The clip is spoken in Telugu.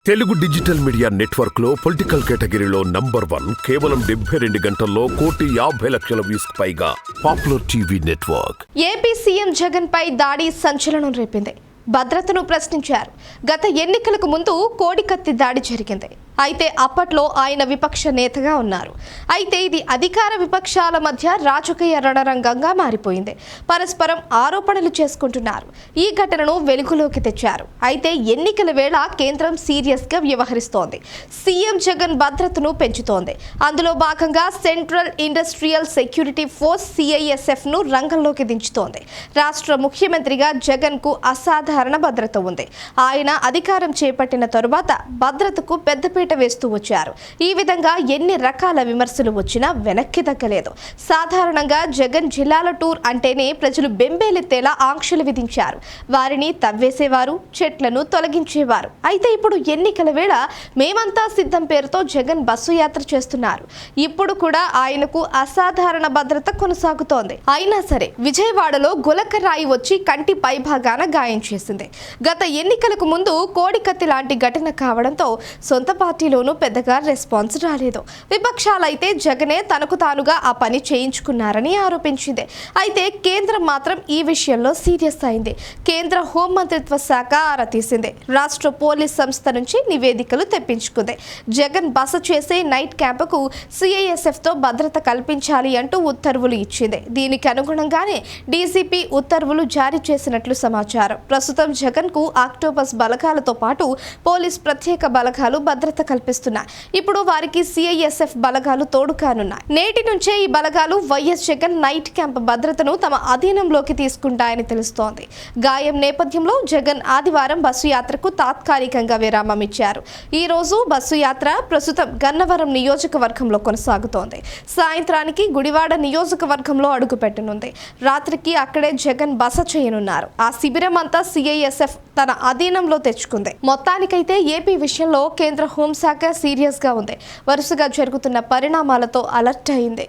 తెలుగు డిజిటల్ మీడియా నెట్వర్క్ లో పొలిటికల్ కేటగిరీలో #1 కేవలం 72 గంటల్లో 1,50,00,000 వ్యూస్ పైగా popular TV network. AP CM Jagan పై దాడి సంచలనం రేపింది. భద్రతను ప్రశ్నించారు. గత ఎన్నికలకు ముందు కోడికత్తి దాడి జరిగింది. అయితే అప్పట్లో ఆయన విపక్ష నేతగా ఉన్నారు. అయితే ఇది అధికార విపక్షాల మధ్య రాజకీయ రణరంగంగా మారిపోయింది. పరస్పరం ఆరోపణలు చేసుకుంటున్నారు. ఈ ఘటనను వెలుగులోకి తెచ్చారు. అయితే ఎన్నికల వేళ కేంద్రం సీరియస్ గా వ్యవహరిస్తోంది. సీఎం జగన్ భద్రతను పెంచుతోంది. అందులో భాగంగా central industrial security force CISF ను రంగంలోకి దించుతోంది. రాష్ట్ర ముఖ్యమంత్రిగా జగన్ కు అసాధారణ భద్రత ఉంది. ఆయన అధికారం చేపట్టిన తరువాత భద్రతకు పెద్దపీట వేస్తూ వచ్చారు. ఈ విధంగా ఎన్ని రకాల విమర్శలు వచ్చినా వెనక్కి తగ్గలేదు. సాధారణంగా జగన్ జిల్లాల టూర్ అంటేనే ప్రజలు బెంబేలెత్తేలా ఆంక్షలు విధించారు. వారిని తవ్వేసేవారు, చెట్లను తొలగించేవారు. అయితే ఇప్పుడు ఎన్నికల వేళ మేమంతా సిద్ధం పేరుతో జగన్ బస్సు యాత్ర చేస్తున్నారు. ఇప్పుడు కూడా ఆయనకు అసాధారణ భద్రత కొనసాగుతోంది. అయినా సరే విజయవాడలో గులకరాయి వచ్చి కంటి పైభాగాన గాయం చేసింది. గత ఎన్నికలకు ముందు కోడికత్తి లాంటి ఘటన కావడంతో సొంత పార్టీలోనూ పెద్దగా రెస్పాన్స్ రాలేదు. విపక్షాలైతే జగనే తనకు తానుగా ఆ పని చేయించుకున్నారని ఆరోపించింది. అయితే కేంద్రం మాత్రం ఈ విషయంలో సీరియస్ అయింది. కేంద్ర హోంమంత్రిత్వ శాఖ ఆరా తీసింది. రాష్ట్ర పోలీస్ సంస్థ నుంచి నివేదికలు తెప్పించుకుంది. జగన్ బస చేసే నైట్ క్యాంపుకు CISF తో భద్రత కల్పించాలి అంటూ ఉత్తర్వులు ఇచ్చింది. దీనికి అనుగుణంగానే DCP ఉత్తర్వులు జారీ చేసినట్లు సమాచారం. ప్రస్తుతం జగన్ కు ఆక్టోపస్ బలగాలతో పాటు పోలీస్ ప్రత్యేక బలగాలు భద్రత కల్పిస్తున్నాయి. ఇప్పుడు వారికి CISF బలగాలు తోడుకానున్నాయి. నేటి నుంచే ఈ బలగాలు వైఎస్ జగన్ నైట్ క్యాంప్ భద్రతను తమ అధీనంలోకి తీసుకుంటాయని తెలుస్తోంది. గాయం నేపథ్యంలో జగన్ ఆదివారం బస్సు యాత్రకు తాత్కాలికంగా విరామం ఇచ్చారు. ఈ రోజు బస్సు యాత్ర ప్రస్తుతం గన్నవరం నియోజకవర్గంలో కొనసాగుతోంది. సాయంత్రానికి గుడివాడ నియోజకవర్గంలో అడుగుపెట్టనుంది. రాత్రికి అక్కడే జగన్ బస చేయనున్నారు. ఆ శిబిరం అంతా CISF తన అధీనంలో తెచ్చుకుంది. మొత్తానికైతే ఏపీ విషయంలో కేంద్ర హోంశాఖ సీరియస్ గా ఉంది. వరుసగా జరుగుతున్న పరిణామాలతో అలర్ట్ అయింది.